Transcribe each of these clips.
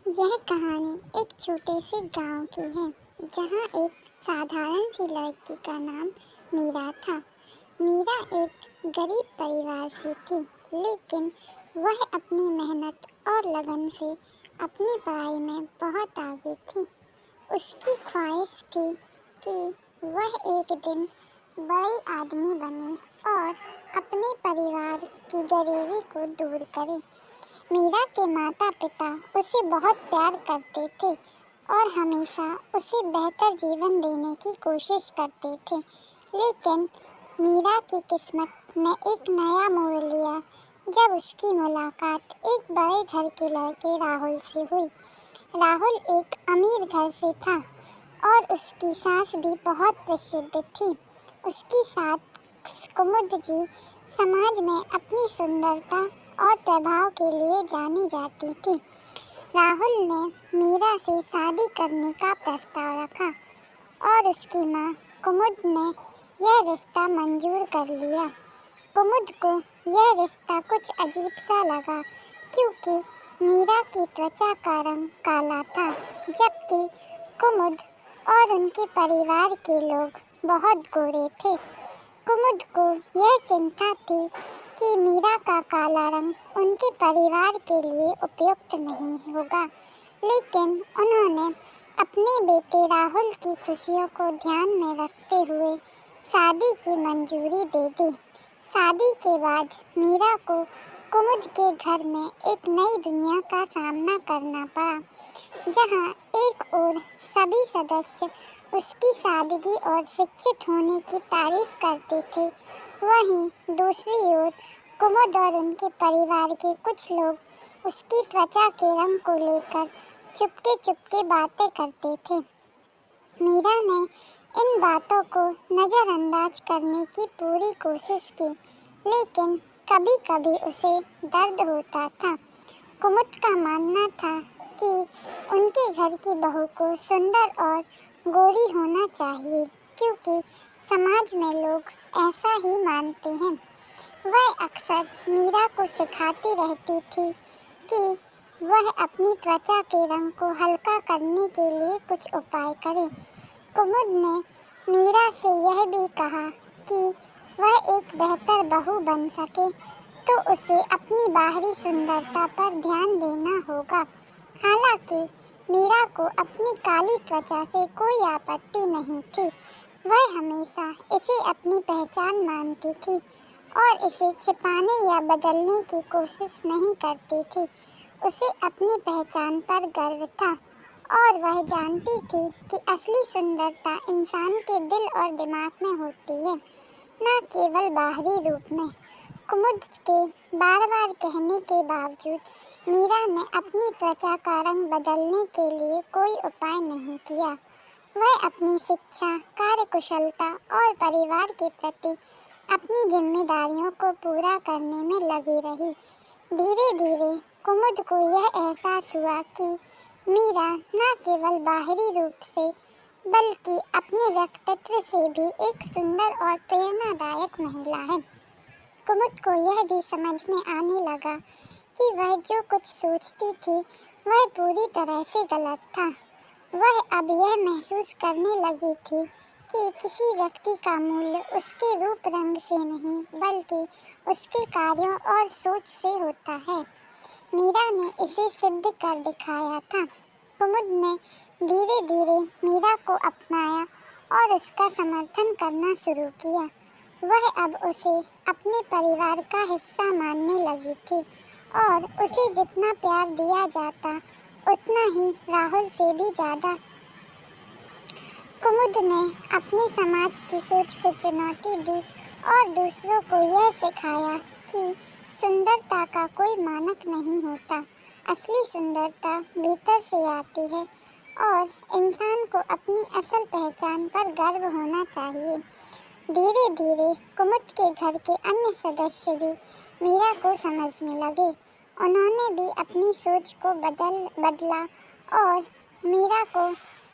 यह कहानी एक छोटे से गांव की है जहां एक साधारण सी लड़की का नाम मीरा था। मीरा एक गरीब परिवार से थी, लेकिन वह अपनी मेहनत और लगन से अपनी पढ़ाई में बहुत आगे थी। उसकी ख्वाहिश थी कि वह एक दिन बड़ी आदमी बने और अपने परिवार की गरीबी को दूर करे। मीरा के माता पिता उसे बहुत प्यार करते थे और हमेशा उसे बेहतर जीवन देने की कोशिश करते थे। लेकिन मीरा की किस्मत ने एक नया मोड़ लिया जब उसकी मुलाकात एक बड़े घर के लड़के राहुल से हुई। राहुल एक अमीर घर से था और उसकी सास भी बहुत प्रसिद्ध थी। उसकी सास कुमुद जी समाज में अपनी सुंदरता और प्रभाव के लिए जानी जाती थी। राहुल ने मीरा से शादी करने का प्रस्ताव रखा और उसकी मां कुमुद ने यह रिश्ता मंजूर कर लिया। कुमुद को यह रिश्ता कुछ अजीब सा लगा, क्योंकि मीरा की त्वचा का रंग काला था, जबकि कुमुद और उनके परिवार के लोग बहुत गोरे थे। कुमुद को यह चिंता थी कि मीरा का काला रंग उनके परिवार के लिए उपयुक्त नहीं होगा, लेकिन उन्होंने अपने बेटे राहुल की खुशियों को ध्यान में रखते हुए शादी की मंजूरी दे दी। शादी के बाद मीरा को कुमुद के घर में एक नई दुनिया का सामना करना पड़ा, जहां एक ओर सभी सदस्य उसकी सादगी और शिक्षित होने की तारीफ करते थे, वहीं दूसरी ओर कुमुद और उनके परिवार के कुछ लोग उसकी त्वचा के रंग को लेकर चुपके चुपके बातें करते थे। मीरा ने इन बातों को नज़रअंदाज करने की पूरी कोशिश की, लेकिन कभी कभी उसे दर्द होता था। कुमुद का मानना था कि उनके घर की बहू को सुंदर और गोरी होना चाहिए, क्योंकि समाज में लोग ऐसा ही मानते हैं। वह अक्सर मीरा को सिखाती रहती थी कि वह अपनी त्वचा के रंग को हल्का करने के लिए कुछ उपाय करे। कुमुद ने मीरा से यह भी कहा कि वह एक बेहतर बहू बन सके तो उसे अपनी बाहरी सुंदरता पर ध्यान देना होगा। हालांकि मीरा को अपनी काली त्वचा से कोई आपत्ति नहीं थी। वह हमेशा इसे अपनी पहचान मानती थी और इसे छिपाने या बदलने की कोशिश नहीं करती थी। उसे अपनी पहचान पर गर्व था और वह जानती थी कि असली सुंदरता इंसान के दिल और दिमाग में होती है, न केवल बाहरी रूप में। कुमुद के बार बार कहने के बावजूद मीरा ने अपनी त्वचा का रंग बदलने के लिए कोई उपाय नहीं किया। वह अपनी शिक्षा, कार्यकुशलता और परिवार के प्रति अपनी जिम्मेदारियों को पूरा करने में लगी रही। धीरे धीरे कुमुद को यह एहसास हुआ कि मीरा न केवल बाहरी रूप से बल्कि अपने व्यक्तित्व से भी एक सुंदर और प्रेरणादायक महिला है। कुमुद को यह भी समझ में आने लगा कि वह जो कुछ सोचती थी वह पूरी तरह से गलत था। वह अब यह महसूस करने लगी थी कि किसी व्यक्ति का मूल्य उसके रूप रंग से नहीं बल्कि उसके कार्यों और सोच से होता है। मीरा ने इसे सिद्ध कर दिखाया था। कुमुद ने धीरे धीरे मीरा को अपनाया और उसका समर्थन करना शुरू किया। वह अब उसे अपने परिवार का हिस्सा मानने लगी थी और उसे जितना प्यार दिया जाता उतना ही राहुल से भी ज़्यादा। कुमुद ने अपने समाज की सोच को चुनौती दी और दूसरों को यह सिखाया कि सुंदरता का कोई मानक नहीं होता। असली सुंदरता भीतर से आती है और इंसान को अपनी असल पहचान पर गर्व होना चाहिए। धीरे धीरे कुमुद के घर के अन्य सदस्य भी मीरा को समझने लगे। उन्होंने भी अपनी सोच को बदला और मीरा को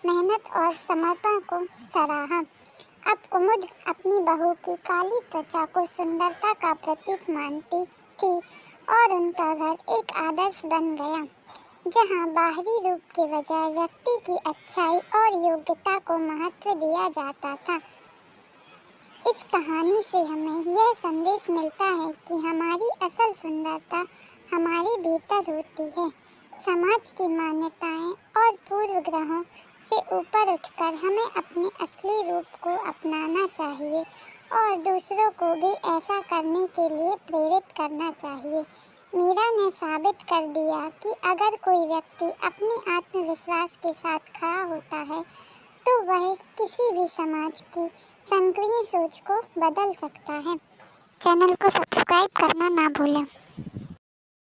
मेहनत और समर्पण को सराहा। अब कुमुद अपनी बहू की काली त्वचा को सुंदरता का प्रतीक मानती थी और उनका घर एक आदर्श बन गया। जहाँ बाहरी रूप के बजाय व्यक्ति की अच्छाई और योग्यता को महत्व दिया जाता था। इस कहानी से हमें यह संदेश मिलता है कि हमारी असल सुंदरता हमारे भीतर होती है। समाज की मान्यताएं और पूर्वग्रहों से ऊपर उठकर हमें अपने असली रूप को अपनाना चाहिए और दूसरों को भी ऐसा करने के लिए प्रेरित करना चाहिए। मीरा ने साबित कर दिया कि अगर कोई व्यक्ति अपने आत्मविश्वास के साथ खड़ा होता है तो वह किसी भी समाज की संकीर्ण सोच को बदल सकता है। चैनल को सब्सक्राइब करना ना भूलें।